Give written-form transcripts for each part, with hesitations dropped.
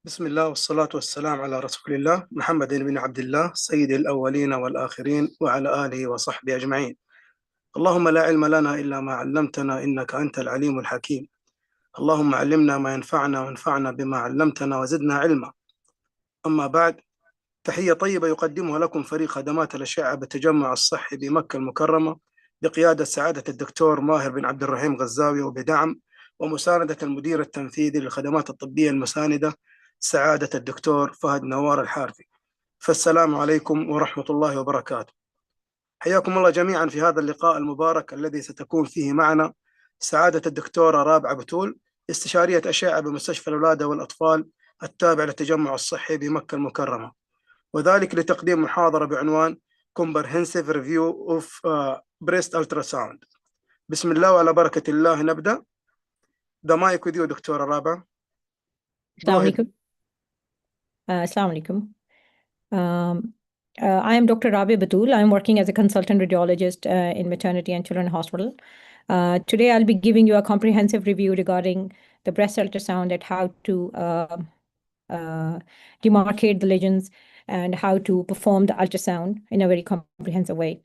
بسم الله والصلاة والسلام على رسول الله محمد بن عبد الله سيد الأولين والآخرين وعلى آله وصحبه أجمعين. اللهم لا علم لنا إلا ما علمتنا إنك أنت العليم الحكيم. اللهم علمنا ما ينفعنا وانفعنا بما علمتنا وزدنا علما. أما بعد، تحية طيبة يقدمها لكم فريق خدمات الأشعة بالتجمع الصحي بمكة المكرمة بقيادة سعادة الدكتور ماهر بن عبد الرحيم غزاوي، وبدعم ومساندة المدير التنفيذي للخدمات الطبية المساندة سعادة الدكتور فهد نوار الحارثي. فالسلام عليكم ورحمة الله وبركاته. حياكم الله جميعا في هذا اللقاء المبارك الذي ستكون فيه معنا سعادة الدكتورة رابعة بتول، استشارية أشعة بمستشفى الولادة والأطفال التابع للتجمع الصحي بمكة المكرمة، وذلك لتقديم محاضرة بعنوان Comprehensive Review of Breast Ultrasound. بسم الله وعلى بركة الله نبدأ. The mic with you, دكتورة رابعة. Assalamu alaikum. Assalamu alaikum. I am Dr. Rabia Batul. I'm working as a consultant radiologist in maternity and children hospital. Today, I'll be giving you a comprehensive review regarding the breast ultrasound and how to demarcate the lesions and how to perform the ultrasound in a very comprehensive way.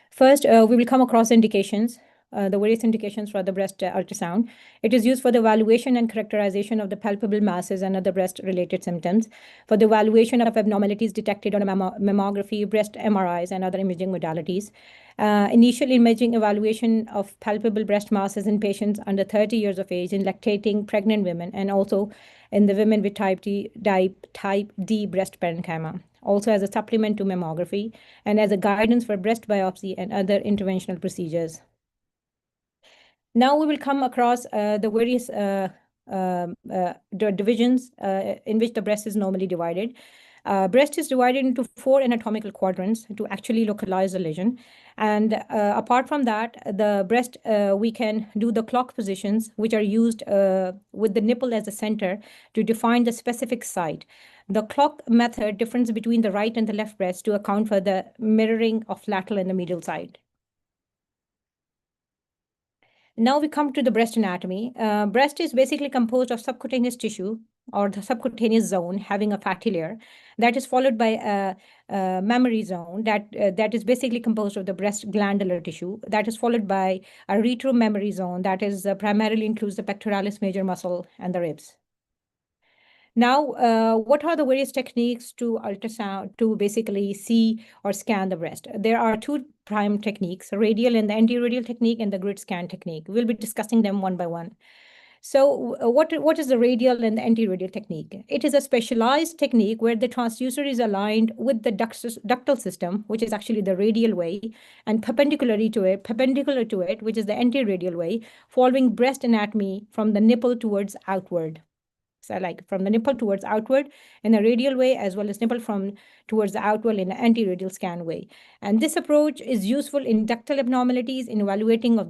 First, we will come across indications. The various indications for the breast ultrasound. It is used for the evaluation and characterization of the palpable masses and other breast-related symptoms, for the evaluation of abnormalities detected on a mammography, breast MRIs, and other imaging modalities. Initial imaging evaluation of palpable breast masses in patients under 30 years of age, in lactating pregnant women, and also in the women with type D breast parenchyma. Also as a supplement to mammography, and as a guidance for breast biopsy and other interventional procedures. Now we will come across the various divisions in which the breast is normally divided. Breast is divided into 4 anatomical quadrants to actually localize the lesion. And apart from that, the breast, we can do the clock positions, which are used with the nipple as a center to define the specific site. The clock method differs between the right and the left breast to account for the mirroring of lateral and the medial side. Now we come to the breast anatomy. Breast is basically composed of subcutaneous tissue or the subcutaneous zone having a fatty layer that is followed by a mammary zone that is basically composed of the breast glandular tissue that is followed by a retromammary zone that is primarily includes the pectoralis major muscle and the ribs. Now, what are the various techniques to ultrasound to basically see or scan the breast? There are 2 prime techniques, radial and the anti-radial technique and the grid scan technique. We'll be discussing them one by one. So what is the radial and the anti-radial technique? It is a specialized technique where the transducer is aligned with the ductal system, which is actually the radial way, and perpendicular to it, which is the anti-radial way, following breast anatomy from the nipple towards outward. So like from the nipple towards outward in a radial way, as well as nipple from towards the outward in an anti-radial scan way. And this approach is useful in ductal abnormalities, in evaluation of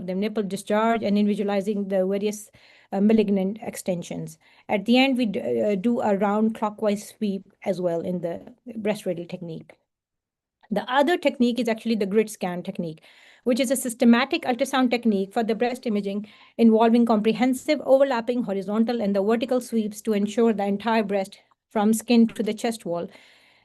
the nipple discharge, and in visualizing the various malignant extensions. At the end, we do a round clockwise sweep as well in the breast radial technique. The other technique is actually the grid scan technique, which is a systematic ultrasound technique for the breast imaging involving comprehensive overlapping horizontal and the vertical sweeps to ensure the entire breast from skin to the chest wall.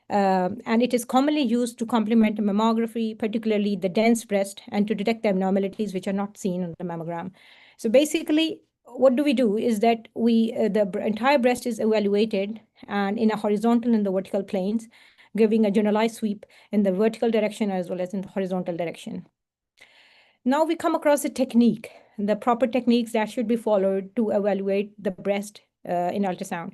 And it is commonly used to complement mammography, particularly the dense breast, and to detect the abnormalities which are not seen on the mammogram. So basically, what do we do is that the entire breast is evaluated and in a horizontal and the vertical planes, giving a generalized sweep in the vertical direction as well as in the horizontal direction. Now we come across a technique, the proper techniques that should be followed to evaluate the breast in ultrasound.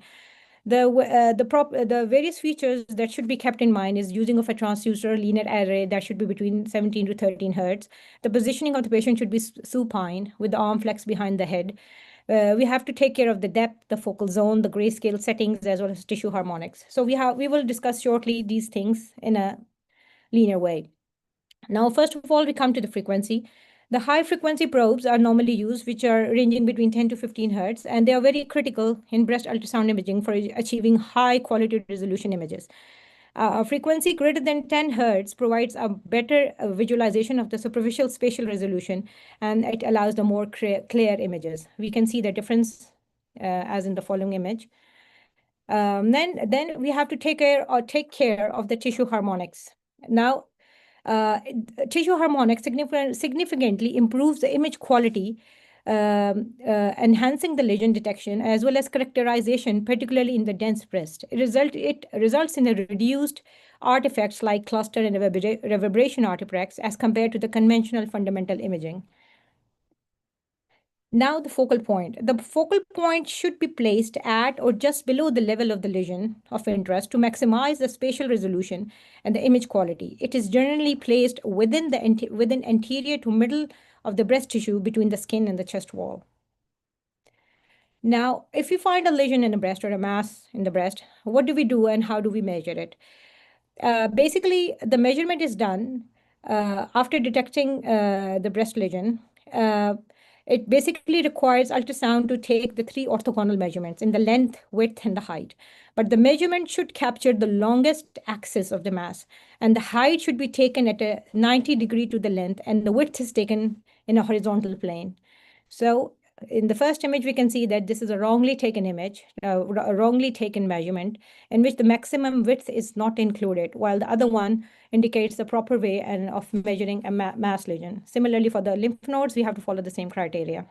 The various features that should be kept in mind is using of a transducer linear array that should be between 17 to 13 hertz. The positioning of the patient should be supine with the arm flexed behind the head. We have to take care of the depth, the focal zone, the grayscale settings, as well as tissue harmonics. So we will discuss shortly these things in a linear way. Now, first of all, we come to the frequency. The high frequency probes are normally used, which are ranging between 10 to 15 hertz, and they are very critical in breast ultrasound imaging for achieving high quality resolution images. A frequency greater than 10 hertz provides a better visualization of the superficial spatial resolution, and it allows the more clear images. We can see the difference as in the following image. Then we have to take care of the tissue harmonics. Now, tissue harmonics significantly improves the image quality, enhancing the lesion detection as well as characterization, particularly in the dense breast. It results in a reduced artifacts like cluster and reverberation artifacts as compared to the conventional fundamental imaging. Now the focal point. The focal point should be placed at or just below the level of the lesion of interest to maximize the spatial resolution and the image quality. It is generally placed within anterior to middle of the breast tissue between the skin and the chest wall. Now, if you find a lesion in the breast or a mass in the breast, what do we do and how do we measure it? Basically, the measurement is done after detecting the breast lesion. It basically requires ultrasound to take the 3 orthogonal measurements in the length, width, and the height. But the measurement should capture the longest axis of the mass, and the height should be taken at a 90-degree to the length, and the width is taken in a horizontal plane. So in the first image, we can see that this is a wrongly taken image, a wrongly taken measurement, in which the maximum width is not included, while the other one indicates the proper way of measuring a mass lesion. Similarly, for the lymph nodes, we have to follow the same criteria.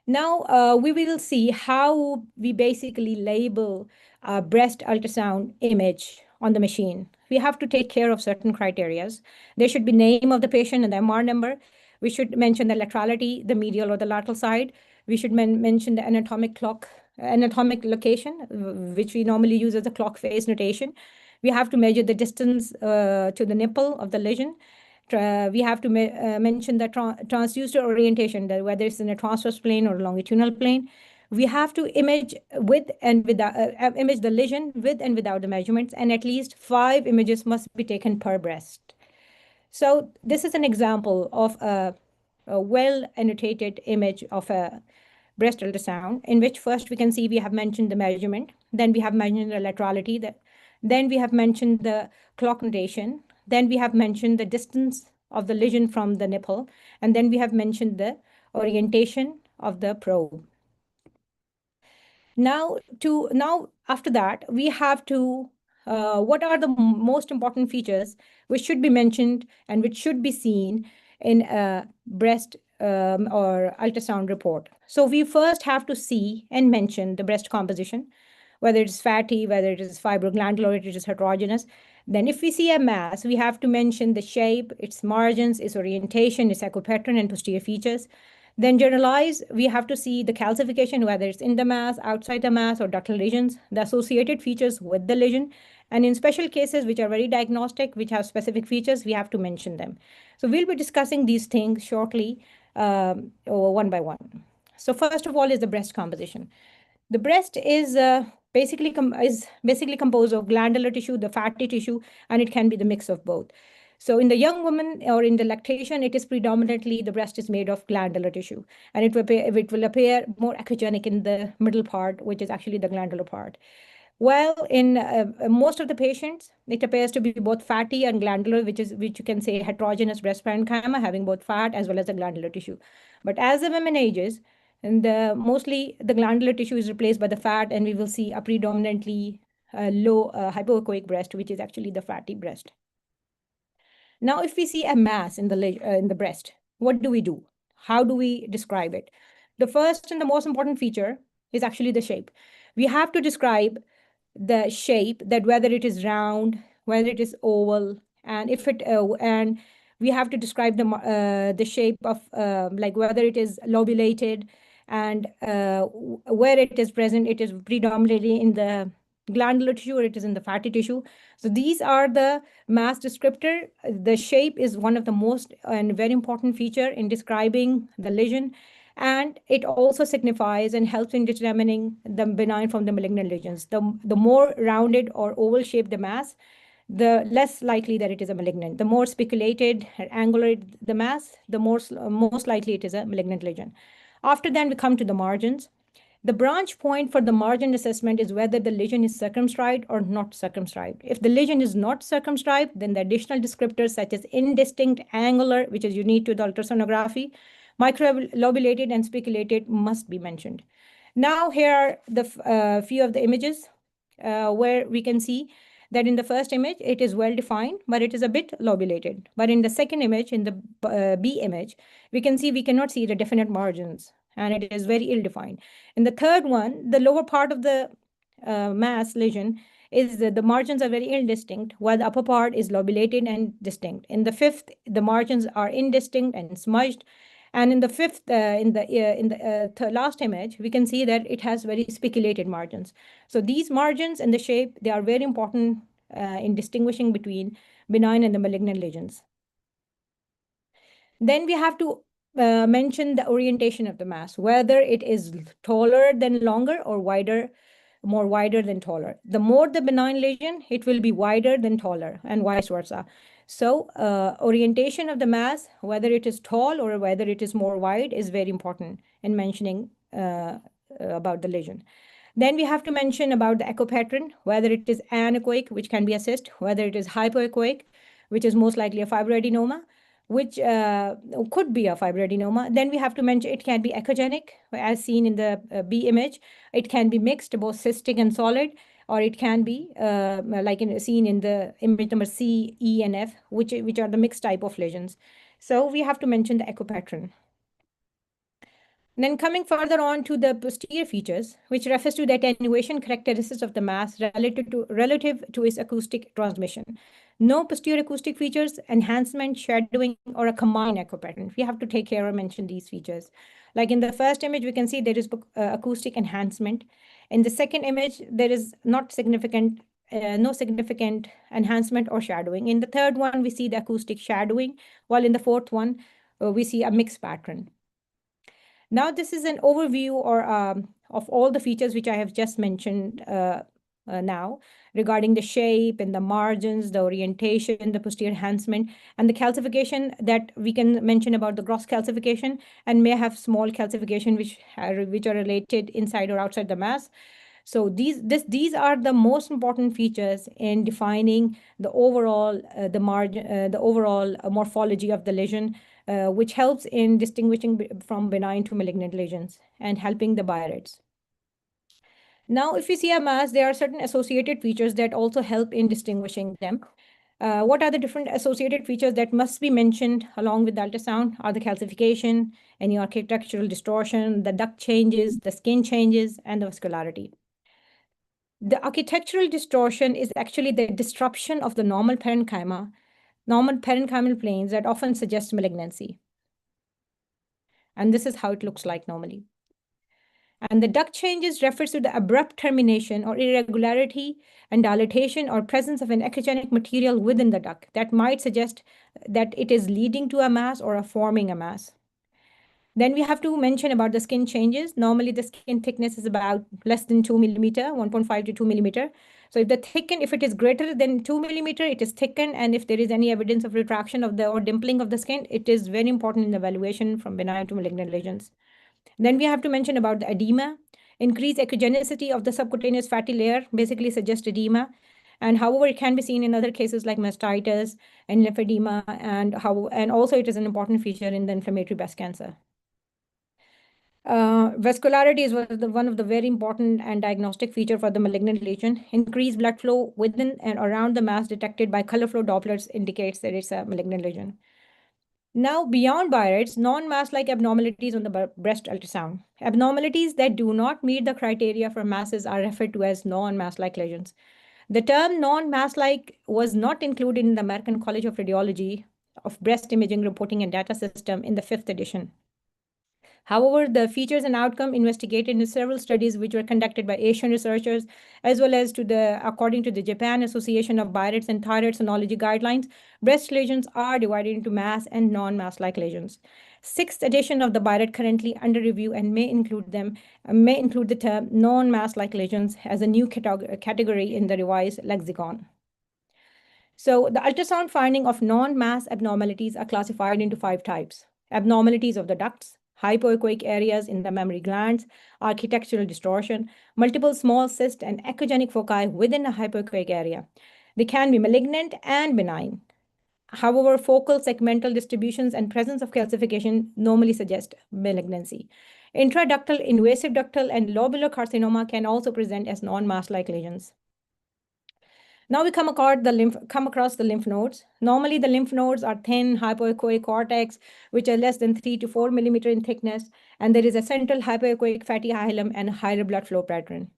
Now, we will see how we basically label a breast ultrasound image on the machine. We have to take care of certain criteria. There should be name of the patient and the MR number. We should mention the laterality, the medial or the lateral side. We should mention the anatomic location, which we normally use as a clock phase notation. We have to measure the distance to the nipple of the lesion. We have to mention the transducer orientation, that whether it's in a transverse plane or a longitudinal plane. We have to image with and without image the lesion with and without the measurements, and at least 5 images must be taken per breast. So this is an example of a well annotated image of a breast ultrasound, in which first we can see we have mentioned the measurement, then we have mentioned the laterality, then we have mentioned the clock notation, then we have mentioned the distance of the lesion from the nipple, and then we have mentioned the orientation of the probe. Now after that, we have to what are the most important features which should be mentioned and which should be seen in a breast or ultrasound report. So we first have to see and mention the breast composition, whether it is fatty, whether it is fibroglandular, or it is heterogeneous. Then if we see a mass, we have to mention the shape, its margins, its orientation, its echo-pattern, and posterior features. Then generalize, we have to see the calcification, whether it's in the mass, outside the mass, or ductal lesions, the associated features with the lesion. And in special cases, which are very diagnostic, which have specific features, we have to mention them. So we'll be discussing these things shortly, one by one. So first of all is the breast composition. The breast is basically composed of glandular tissue, the fatty tissue, and it can be the mix of both. So in the young woman or in the lactation, it is predominantly the breast is made of glandular tissue, and it will appear more echogenic in the middle part, which is actually the glandular part. Well, in most of the patients, it appears to be both fatty and glandular, which you can say heterogeneous breast parenchyma, having both fat as well as the glandular tissue. But as the woman ages, and mostly the glandular tissue is replaced by the fat, and we will see a predominantly low hypoechoic breast, which is actually the fatty breast. Now, if we see a mass in the breast, what do we do? How do we describe it? The first and the most important feature is actually the shape. We have to describe the shape, that whether it is round, whether it is oval, and if it and we have to describe the shape of like whether it is lobulated, and where it is present, it is predominantly in the glandular tissue or it is in the fatty tissue. So these are the mass descriptor. The shape is one of the most and very important feature in describing the lesion, and it also signifies and helps in determining the benign from the malignant lesions. The more rounded or oval shaped the mass, the less likely that it is a malignant. The more spiculated or angular the mass, the most likely it is a malignant lesion. After that, we come to the margins. The branch point for the margin assessment is whether the lesion is circumscribed or not circumscribed. If the lesion is not circumscribed, then the additional descriptors such as indistinct, angular, which is unique to the ultrasonography, microlobulated, and spiculated must be mentioned. Now here are the few of the images where we can see that in the first image, it is well defined, but it is a bit lobulated. But in the second image, in the B image, we can see we cannot see the definite margins, and it is very ill defined. In the third one, the lower part of the mass lesion is the margins are very indistinct, while the upper part is lobulated and distinct. In the fifth, the margins are indistinct and smudged. And in the fifth, in the last image, we can see that it has very speculated margins. So these margins and the shape, they are very important in distinguishing between benign and the malignant lesions. Then we have to mention the orientation of the mass, whether it is taller than longer or more wider than taller. The more the benign lesion, it will be wider than taller, and vice versa. So orientation of the mass, whether it is tall or whether it is more wide, is very important in mentioning about the lesion. Then we have to mention about the echo pattern, whether it is anechoic, which can be assessed, whether it is hypoechoic, which is most likely a fibroadenoma, which could be a fibroadenoma. Then we have to mention it can be echogenic, as seen in the B image. It can be mixed, both cystic and solid, or it can be seen in the image number C, E, and F, which are the mixed type of lesions. So we have to mention the echo pattern. Then coming further on to the posterior features, which refers to the attenuation characteristics of the mass relative to its acoustic transmission. No posterior acoustic features, enhancement, shadowing, or a combined echo pattern. We have to take care of mention these features. Like in the first image, we can see there is acoustic enhancement. In the second image, there is no significant enhancement or shadowing. In the third one, we see the acoustic shadowing, while in the fourth one, we see a mixed pattern. Now, this is an overview of all the features which I have just mentioned now regarding the shape and the margins, the orientation, the posterior enhancement, and the calcification that we can mention about the gross calcification and may have small calcification which are related inside or outside the mass. So these are the most important features in defining the overall morphology of the lesion, which helps in distinguishing from benign to malignant lesions and helping the biarrheads. Now, if we see a mass, there are certain associated features that also help in distinguishing them. What are the different associated features that must be mentioned along with the ultrasound are the calcification, any architectural distortion, the duct changes, the skin changes, and the vascularity. The architectural distortion is actually the disruption of the normal parenchymal planes that often suggest malignancy. And this is how it looks like normally. And the duct changes refers to the abrupt termination or irregularity and dilatation or presence of an echogenic material within the duct that might suggest that it is leading to a mass or forming a mass. Then we have to mention about the skin changes. Normally, the skin thickness is about less than 2 millimeter, 1.5 to 2 millimeter. So if it is greater than 2 millimeter, it is thickened. And if there is any evidence of retraction or dimpling of the skin, it is very important in the evaluation from benign to malignant lesions. Then we have to mention about the edema. Increased echogenicity of the subcutaneous fatty layer basically suggests edema. And however, it can be seen in other cases like mastitis and lymphedema, and also it is an important feature in the inflammatory breast cancer. Vascularity is one of the very important and diagnostic feature for the malignant lesion. Increased blood flow within and around the mass detected by color flow Dopplers indicates that it's a malignant lesion. Now, beyond biarrheads, non-mass-like abnormalities on the breast ultrasound. Abnormalities that do not meet the criteria for masses are referred to as non-mass-like lesions. The term non-mass-like was not included in the American College of Radiology of Breast Imaging Reporting and Data System in the 5th edition. However, the features and outcome investigated in several studies which were conducted by Asian researchers, as well as according to the Japan Association of Biarrheads and Thyroid Sonology guidelines, breast lesions are divided into mass and non-mass-like lesions. 6th edition of the Biarrhead currently under review and may include the term non-mass-like lesions as a new category in the revised lexicon. So the ultrasound finding of non-mass abnormalities are classified into 5 types. Abnormalities of the ducts, hypoechoic areas in the mammary glands, architectural distortion, multiple small cysts, and echogenic foci within a hypoechoic area. They can be malignant and benign. However, focal segmental distributions and presence of calcification normally suggest malignancy. Intraductal, invasive ductal, and lobular carcinoma can also present as non-mass-like lesions. Now we come across the lymph nodes. Normally, the lymph nodes are thin hypoechoic cortex, which are less than 3 to 4 millimeter in thickness, and there is a central hypoechoic fatty hilum and a higher blood flow pattern.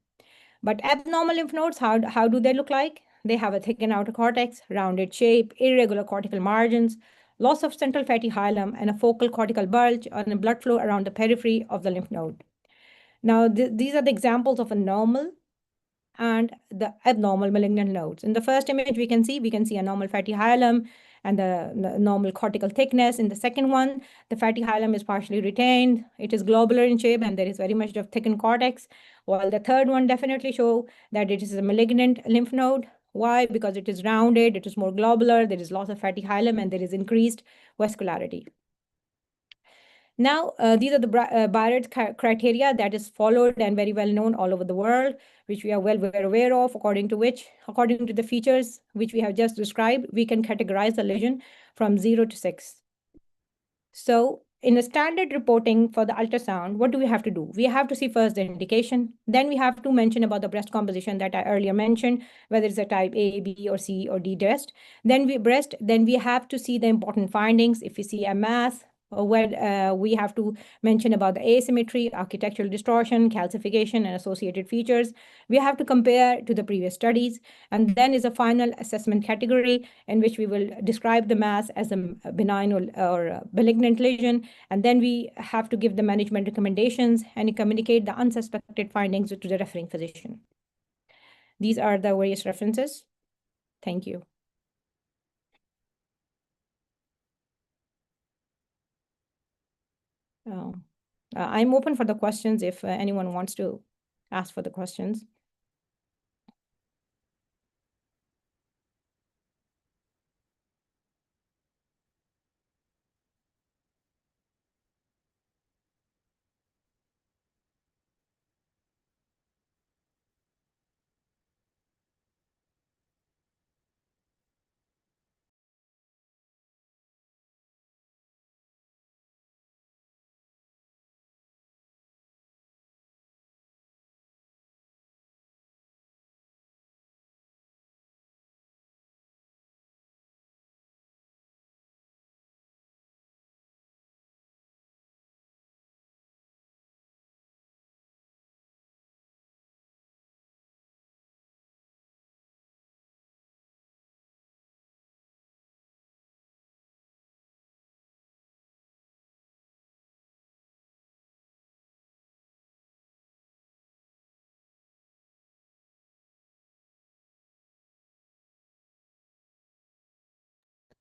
But abnormal lymph nodes, how do they look like? They have a thickened outer cortex, rounded shape, irregular cortical margins, loss of central fatty hilum, and a focal cortical bulge and a blood flow around the periphery of the lymph node. Now, these are the examples of a normal and the abnormal malignant nodes. In the first image, we can see a normal fatty hilum and the normal cortical thickness. In the second one, the fatty hilum is partially retained. It is globular in shape and there is very much of thickened cortex. While the third one definitely show that it is a malignant lymph node. Why? Because it is rounded, it is more globular, there is loss of fatty hilum, and there is increased vascularity. Now, these are the Barrett's criteria that is followed and very well known all over the world, which we are well aware of, according to the features which we have just described, we can categorize the lesion from 0 to 6. So in the standard reporting for the ultrasound, what do we have to do? We have to see first the indication. Then we have to mention about the breast composition that I earlier mentioned, whether it's a type A, B, or C, or D breast. Then we have to see the important findings. If we see a mass, where we have to mention about the asymmetry, architectural distortion, calcification, and associated features. We have to compare to the previous studies. And then is a final assessment category in which we will describe the mass as a benign or malignant lesion. And then we have to give the management recommendations and communicate the unsuspected findings to the referring physician. These are the various references. Thank you. I'm open for the questions if anyone wants to ask for the questions.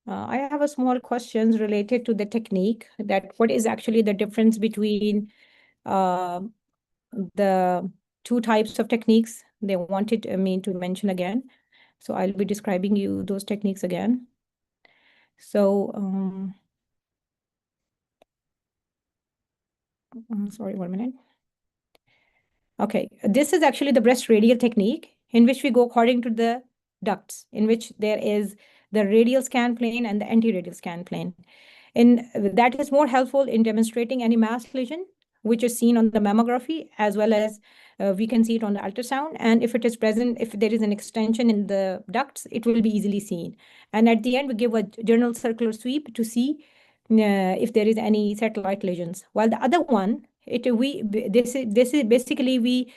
I have a small questions related to the technique, that what is actually the difference between the two types of techniques they wanted me to mention again. So I'll be describing you those techniques again. So, sorry, 1 minute. Okay, this is actually the breast radial technique in which we go according to the ducts, in which there is the radial scan plane and the anti-radial scan plane. And that is more helpful in demonstrating any mass lesion, which is seen on the mammography, as well as we can see it on the ultrasound. And if it is present, if there is an extension in the ducts, it will be easily seen. And at the end, we give a general circular sweep to see if there is any satellite lesions. While the other one, this is basically we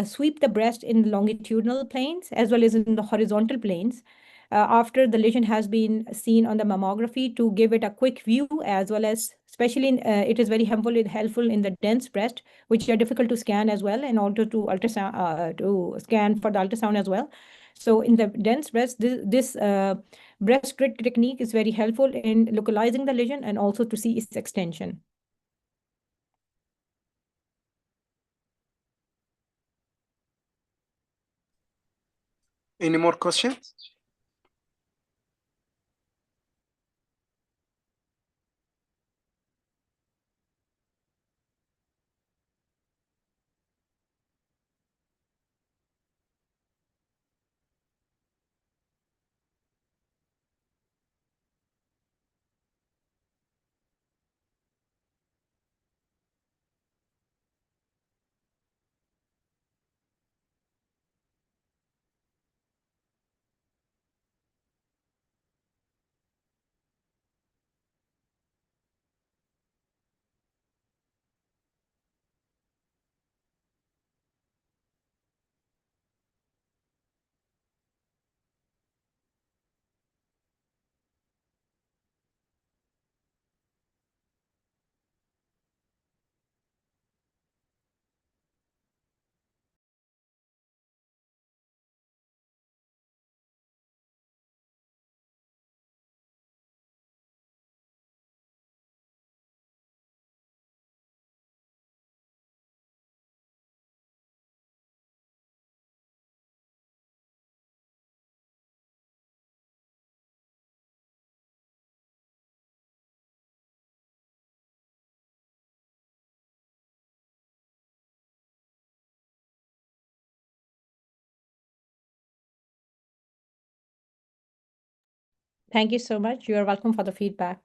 sweep the breast in longitudinal planes as well as in the horizontal planes after the lesion has been seen on the mammography, to give it a quick view, as well as especially it is very helpful in the dense breast, which are difficult to scan as well, and also to ultrasound to scan for the ultrasound as well. So in the dense breast, this breast grid technique is very helpful in localizing the lesion and also to see its extension. Any more questions? Thank you so much. You are welcome for the feedback.